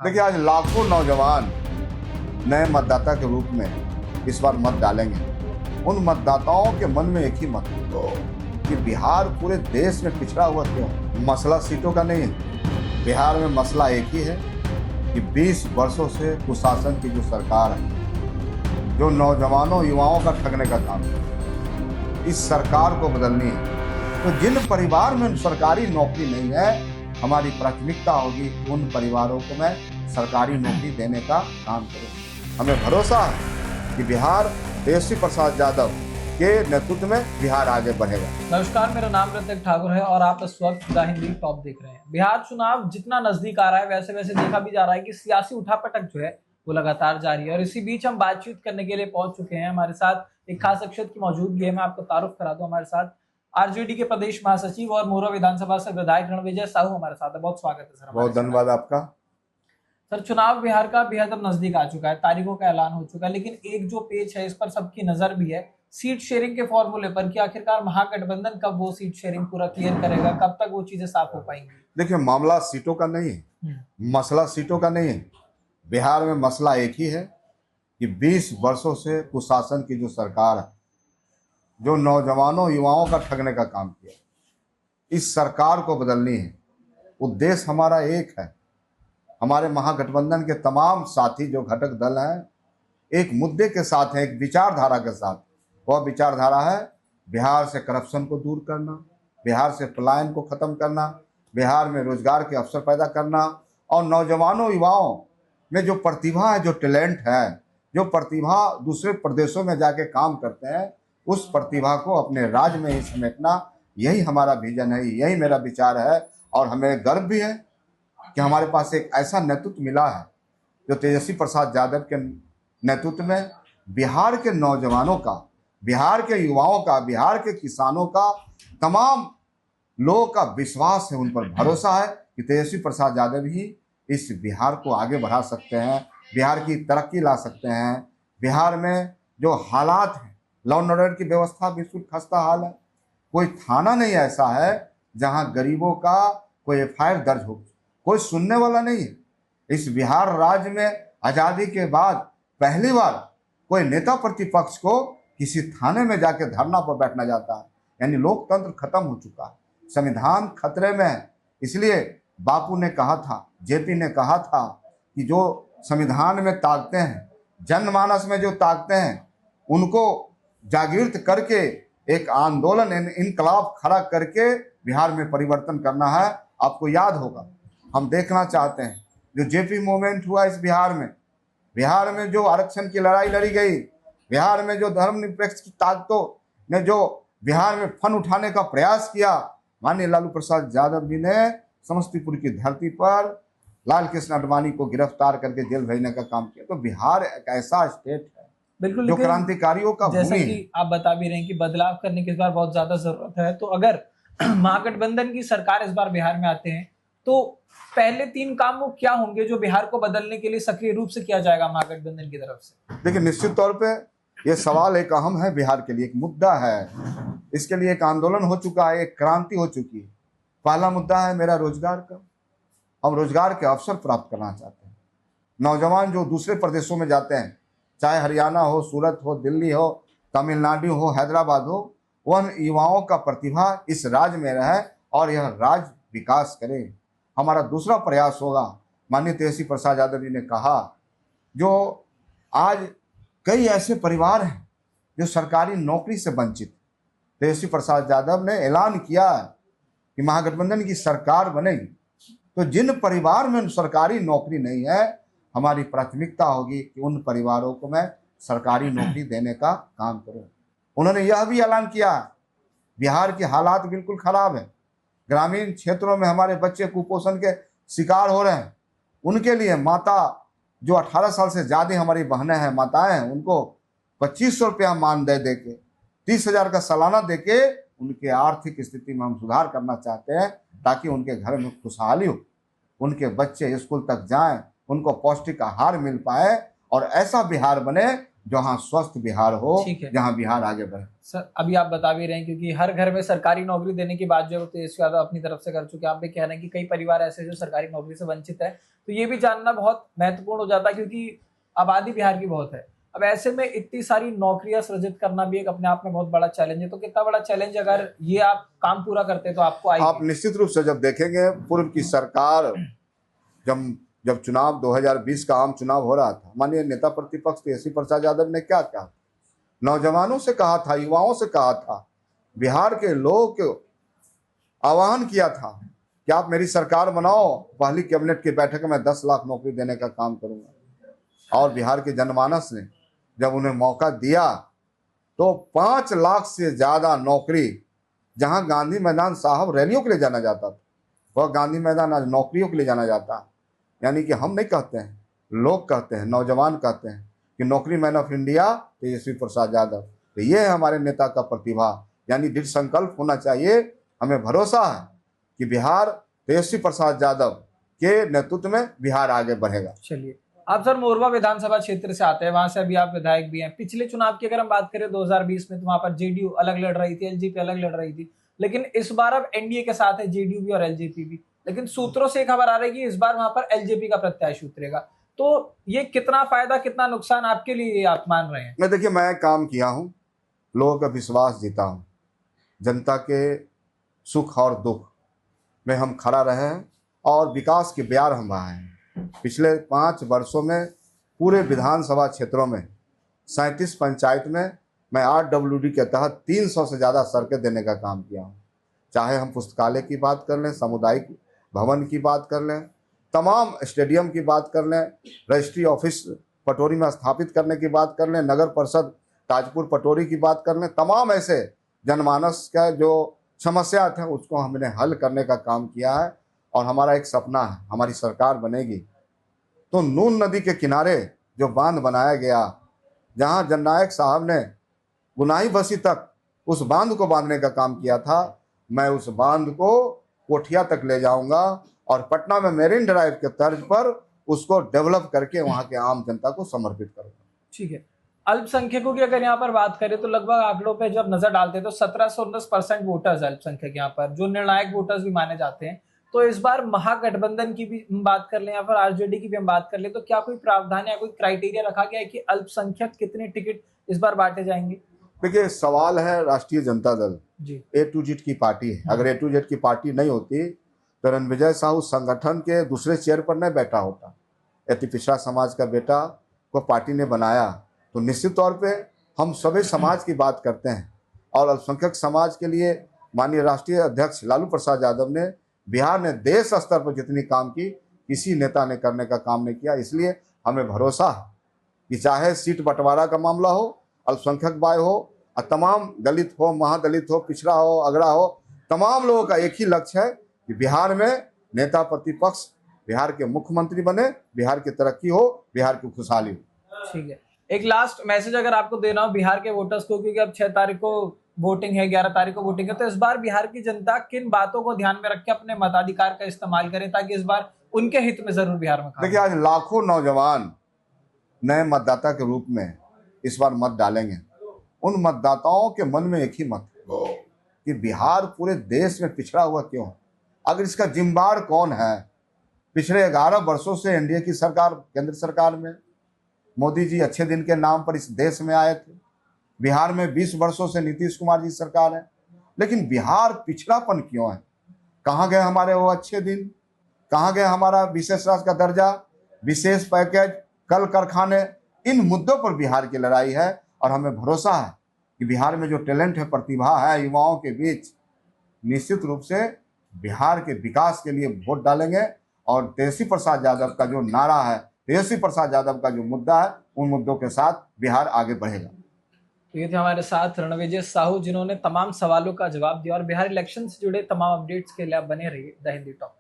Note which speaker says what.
Speaker 1: देखिए, आज लाखों नौजवान नए मतदाता के रूप में इस बार मत डालेंगे। उन मतदाताओं के मन में एक ही मत कि बिहार पूरे देश में पिछड़ा हुआ क्यों? मसला सीटों का नहीं है। बिहार में मसला एक ही है कि 20 वर्षों से कुशासन की जो सरकार है, जो नौजवानों युवाओं का ठगने का काम है, इस सरकार को बदलनी है। तो जिन परिवार में सरकारी नौकरी नहीं है, हमारी प्राथमिकता होगी उन परिवारों को मैं सरकारी नौकरी देने का काम करूँ। हमें भरोसा है कि बिहार तेजस्वी प्रसाद यादव के नेतृत्व में बिहार आगे बढ़ेगा।
Speaker 2: नमस्कार, मेरा नाम ऋतिक ठाकुर है और आप इस वक्त द हिंदी टॉप देख रहे हैं। बिहार चुनाव जितना नजदीक आ रहा है वैसे वैसे देखा भी जा रहा है कि सियासी उठापटक जो है वो लगातार जारी है। और इसी बीच हम बातचीत करने के लिए पहुंच चुके हैं। हमारे साथ एक खास शख्सियत की मौजूदगी है। मैं आपको तारुफ करा दूं, हमारे साथ आरजेडी के प्रदेश महासचिव और मोरवा विधानसभा से विधायक रणविजय साहू हमारे साथ है। बहुत स्वागत है सर।
Speaker 1: बहुत धन्यवाद आपका।
Speaker 2: सर, चुनाव बिहार का बेहद अब नजदीक आ चुका है, तारीखों का ऐलान हो चुका है, लेकिन एक जो पेच है इस पर सबकी नजर भी है सीट शेयरिंग के फॉर्मूले पर कि आखिरकार महागठबंधन कब वो सीट शेयरिंग पूरा क्लियर करेगा, कब तक वो चीजें साफ हो पाएंगी।
Speaker 1: देखिए, मामला सीटों का नहीं है, मसला सीटों का नहीं है। बिहार में मसला एक ही है कि 20 वर्षों से कुशासन की जो सरकार है, जो नौजवानों युवाओं का ठगने का काम किया, इस सरकार को बदलनी है। उद्देश्य हमारा एक है। हमारे महागठबंधन के तमाम साथी जो घटक दल हैं, एक मुद्दे के साथ हैं, एक विचारधारा के साथ। वह विचारधारा है बिहार से करप्शन को दूर करना, बिहार से पलायन को खत्म करना, बिहार में रोजगार के अवसर पैदा करना और नौजवानों युवाओं में जो प्रतिभा है, जो टैलेंट है, जो प्रतिभा दूसरे प्रदेशों में जाके काम करते हैं, उस प्रतिभा को अपने राज्य में ही समेटना, यही हमारा विजन है, यही मेरा विचार है। और हमें गर्व भी है कि हमारे पास एक ऐसा नेतृत्व मिला है जो तेजस्वी प्रसाद यादव के नेतृत्व में बिहार के नौजवानों का, बिहार के युवाओं का, बिहार के किसानों का, तमाम लोगों का विश्वास है, उन पर भरोसा है कि तेजस्वी प्रसाद यादव ही इस बिहार को आगे बढ़ा सकते हैं, बिहार की तरक्की ला सकते हैं। बिहार में जो हालात हैं, लॉ एंड ऑर्डर की व्यवस्था बिल्कुल खस्ता हाल है। कोई थाना नहीं ऐसा है जहां गरीबों का कोई एफआईआर दर्ज हो, कोई सुनने वाला नहीं है। इस बिहार राज्य में आज़ादी के बाद पहली बार कोई नेता प्रतिपक्ष को किसी थाने में जाके धरना पर बैठना जाता है। यानी लोकतंत्र खत्म हो चुका है, संविधान खतरे में है। इसलिए बापू ने कहा था, जेपी ने कहा था कि जो संविधान में ताकते हैं, जनमानस में जो ताकते हैं, उनको जागृत करके एक आंदोलन, इनकलाब खड़ा करके बिहार में परिवर्तन करना है। आपको याद होगा, हम देखना चाहते हैं जो जेपी मूवमेंट हुआ इस बिहार में जो आरक्षण की लड़ाई लड़ी गई, बिहार में जो धर्मनिरपेक्ष की ताकतों ने जो बिहार में फन उठाने का प्रयास किया, माननीय लालू प्रसाद यादव जी ने समस्तीपुर की धरती पर लाल कृष्ण आडवाणी को गिरफ्तार करके जेल भेजने का काम किया। तो बिहार एक ऐसा स्टेट है
Speaker 2: बिल्कुल,
Speaker 1: जो क्रांतिकारियों का
Speaker 2: जैसा
Speaker 1: भूमि
Speaker 2: कि
Speaker 1: है।
Speaker 2: आप बता भी रहे हैं कि बदलाव करने की इस बार बहुत ज्यादा जरूरत है। तो अगर महागठबंधन की सरकार इस बार बिहार में आते हैं तो पहले 3 काम वो क्या होंगे जो बिहार को बदलने के लिए सक्रिय रूप से किया जाएगा महागठबंधन की तरफ से?
Speaker 1: देखिए, निश्चित तौर पे ये सवाल एक अहम है, बिहार के लिए एक मुद्दा है। इसके लिए एक आंदोलन हो चुका है, एक क्रांति हो चुकी है। पहला मुद्दा है मेरा रोजगार का। हम रोजगार के अवसर प्राप्त करना चाहते हैं। नौजवान जो दूसरे प्रदेशों में जाते हैं, चाहे हरियाणा हो, सूरत हो, दिल्ली हो, तमिलनाडु हो, हैदराबाद हो, वह युवाओं का प्रतिभा इस राज्य में रहे और यह राज्य विकास करे। हमारा दूसरा प्रयास होगा, माननीय तेजस्वी प्रसाद यादव जी ने कहा, जो आज कई ऐसे परिवार हैं जो सरकारी नौकरी से वंचित। तेजस्वी प्रसाद यादव ने ऐलान किया कि महागठबंधन की सरकार बनेगी, तो जिन परिवार में सरकारी नौकरी नहीं है, हमारी प्राथमिकता होगी कि उन परिवारों को मैं सरकारी नौकरी देने का काम करूं। उन्होंने यह भी ऐलान किया, बिहार के हालात बिल्कुल खराब है, ग्रामीण क्षेत्रों में हमारे बच्चे कुपोषण के शिकार हो रहे हैं। उनके लिए माता जो 18 साल से ज़्यादा हमारी बहनें हैं, माताएं हैं, उनको 2500 रुपया मानदेय दे के 30,000 का सालाना दे के उनके आर्थिक स्थिति में हम सुधार करना चाहते हैं, ताकि उनके घर में खुशहाली हो, उनके बच्चे स्कूल तक जाएं, उनको पौष्टिक आहार मिल पाए और ऐसा बिहार बने जहाँ स्वस्थ बिहार हो,
Speaker 2: ठीक है।
Speaker 1: जहाँ बिहार आगे बढ़े।
Speaker 2: सर अभी आप बता भी रहे हैं क्योंकि हर घर में सरकारी नौकरी देने की बात जो है तेजस्वी यादव अपनी तरफ से कर चुके हैं। आप भी कह रहे हैं कि कई परिवार ऐसे हैं जो सरकारी नौकरी से वंचित है, तो ये भी जानना बहुत महत्वपूर्ण हो जाता है क्योंकि आबादी बिहार की बहुत है। अब ऐसे में इतनी सारी नौकरियां सृजित करना भी एक अपने आप में बहुत बड़ा चैलेंज है। तो कितना बड़ा चैलेंज अगर ये आप काम पूरा करते तो आपको
Speaker 1: आप
Speaker 2: आएगी?
Speaker 1: निश्चित रूप से जब देखेंगे पूर्व की सरकार जब जब चुनाव 2020 का आम चुनाव हो रहा था, माननीय नेता प्रतिपक्ष तेजस्वी प्रसाद यादव ने क्या कहा, नौजवानों से कहा था, युवाओं से कहा था, बिहार के लोगों को आह्वान किया था कि आप मेरी सरकार बनाओ, पहली कैबिनेट की बैठक में 10 लाख नौकरी देने का काम करूंगा। और बिहार के जनमानस ने जब उन्हें मौका दिया तो 5 लाख से ज्यादा नौकरी, जहां गांधी मैदान साहब रैलियों के लिए जाना जाता था, वह गांधी मैदान आज नौकरियों के लिए जाना जाता है। यानी कि हम नहीं कहते हैं, लोग कहते हैं, नौजवान कहते हैं कि नौकरी man of India Tejashwi Prasad Yadav. तो ये है हमारे नेता का प्रतिभा, यानी दृढ़ संकल्प होना चाहिए। हमें भरोसा है कि बिहार तेजस्वी प्रसाद यादव के नेतृत्व में बिहार आगे बढ़ेगा।
Speaker 2: चलिए, आप सर मोरवा विधानसभा क्षेत्र से आते हैं, वहां से अभी आप विधायक भी हैं। पिछले चुनाव की अगर हम बात करें 2020 में, तो वहां पर जेडीयू अलग लड़ रही थी, एलजेपी अलग लड़ रही थी, लेकिन इस बार अब एनडीए के साथ है जेडीयू भी और एलजेपी भी। लेकिन सूत्रों से खबर आ रही है कि इस बार वहां पर एलजेपी का प्रत्याशी उतरेगा। तो ये कितना फायदा कितना नुकसान आपके लिए आप मान रहे हैं?
Speaker 1: मैं देखिए, मैं काम किया हूँ, लोगों का विश्वास जीता हूँ, जनता के सुख और दुख में हम खड़ा रहे हैं और विकास के ब्यार हम बहाए हैं। पिछले 5 वर्षों में पूरे विधानसभा क्षेत्रों में 37 पंचायत में मैं RWD के तहत 300 से ज़्यादा सड़कें देने का काम किया हूँ। चाहे हम पुस्तकालय की बात कर लें, सामुदायिक भवन की बात कर लें, तमाम स्टेडियम की बात कर लें, रजिस्ट्री ऑफिस पटोरी में स्थापित करने की बात कर लें, नगर परिषद ताजपुर पटोरी की बात कर लें, तमाम ऐसे जनमानस का जो समस्या थे उसको हमने हल करने का काम किया है। और हमारा एक सपना है, हमारी सरकार बनेगी तो नून नदी के किनारे जो बांध बनाया गया, जहां जननायक साहब ने गुनाही बस्ती तक उस बांध को बांधने का काम किया था, मैं उस बांध को कोठिया तक ले जाऊंगा और पटना में मेरीन ड्राइव के तर्ज पर उसको डेवलप करके वहां के आम जनता को समर्पित करूंगा।
Speaker 2: ठीक है, अल्पसंख्यकों की अगर यहाँ पर बात करें तो लगभग आंकड़ों पे जब नजर डालते हैं तो 17 से 19% वोटर्स अल्पसंख्यक यहाँ पर, जो निर्णायक वोटर्स भी माने जाते हैं। तो इस बार महागठबंधन की भी हम बात कर लें या फिर आरजेडी की भी हम बात कर लें, तो क्या कोई प्रावधान या कोई क्राइटेरिया रखा गया है कि अल्पसंख्यक कितने टिकट इस बार बांटे जाएंगे?
Speaker 1: देखिए, सवाल है राष्ट्रीय जनता दल
Speaker 2: जी,
Speaker 1: A to Z की पार्टी है। अगर A to Z की पार्टी नहीं होती तो रणविजय साहू संगठन के दूसरे चेयर पर नहीं बैठा होता। यदि पिछड़ा समाज का बेटा को पार्टी ने बनाया तो निश्चित तौर पे हम सभी समाज की बात करते हैं। और अल्पसंख्यक समाज के लिए माननीय राष्ट्रीय अध्यक्ष लालू प्रसाद यादव ने, बिहार ने देश स्तर पर जितनी काम की किसी नेता ने करने का काम नहीं किया। इसलिए हमें भरोसा है कि चाहे सीट बंटवारा का मामला हो, अल्पसंख्यक बाय हो, और तमाम दलित हो, महादलित हो, पिछड़ा हो, अगड़ा हो, तमाम लोगों का एक ही लक्ष्य है कि बिहार में नेता प्रतिपक्ष बिहार के मुख्यमंत्री बने, बिहार की तरक्की हो, बिहार की खुशहाली हो।
Speaker 2: ठीक है, एक लास्ट मैसेज अगर आपको देना हो बिहार के वोटर्स को, क्योंकि अब 6 तारीख को वोटिंग है, 11 तारीख को वोटिंग है, तो इस बार बिहार की जनता किन बातों को ध्यान में रख के अपने मताधिकार का इस्तेमाल करे ताकि इस बार उनके हित में जरूर बिहार में
Speaker 1: देखिए, आज लाखों नौजवान नए मतदाता के रूप में इस बार मत डालेंगे। उन मतदाताओं के मन में एक ही मत है कि बिहार पूरे देश में पिछड़ा हुआ क्यों है, अगर इसका जिम्मेदार कौन है। पिछले 11 वर्षों से एनडीए की सरकार, केंद्र सरकार में मोदी जी अच्छे दिन के नाम पर इस देश में आए थे। बिहार में 20 वर्षों से नीतीश कुमार जी सरकार है, लेकिन बिहार पिछड़ापन क्यों है? कहाँ गए हमारे वो अच्छे दिन? कहाँ गए हमारा विशेष राज्य का दर्जा, विशेष पैकेज, कल कारखाने? इन मुद्दों पर बिहार की लड़ाई है और हमें भरोसा है कि बिहार में जो टैलेंट है, प्रतिभा है युवाओं के बीच, निश्चित रूप से बिहार के विकास के लिए वोट डालेंगे। और तेजस्वी प्रसाद यादव का जो नारा है, तेजस्वी प्रसाद यादव का जो मुद्दा है, उन मुद्दों के साथ बिहार आगे बढ़ेगा।
Speaker 2: तो ये थे हमारे साथ रणविजय साहू, जिन्होंने तमाम सवालों का जवाब दिया। और बिहार इलेक्शन से जुड़े तमाम अपडेट्स के लिए आप बने रहिए द हिंदी टॉक।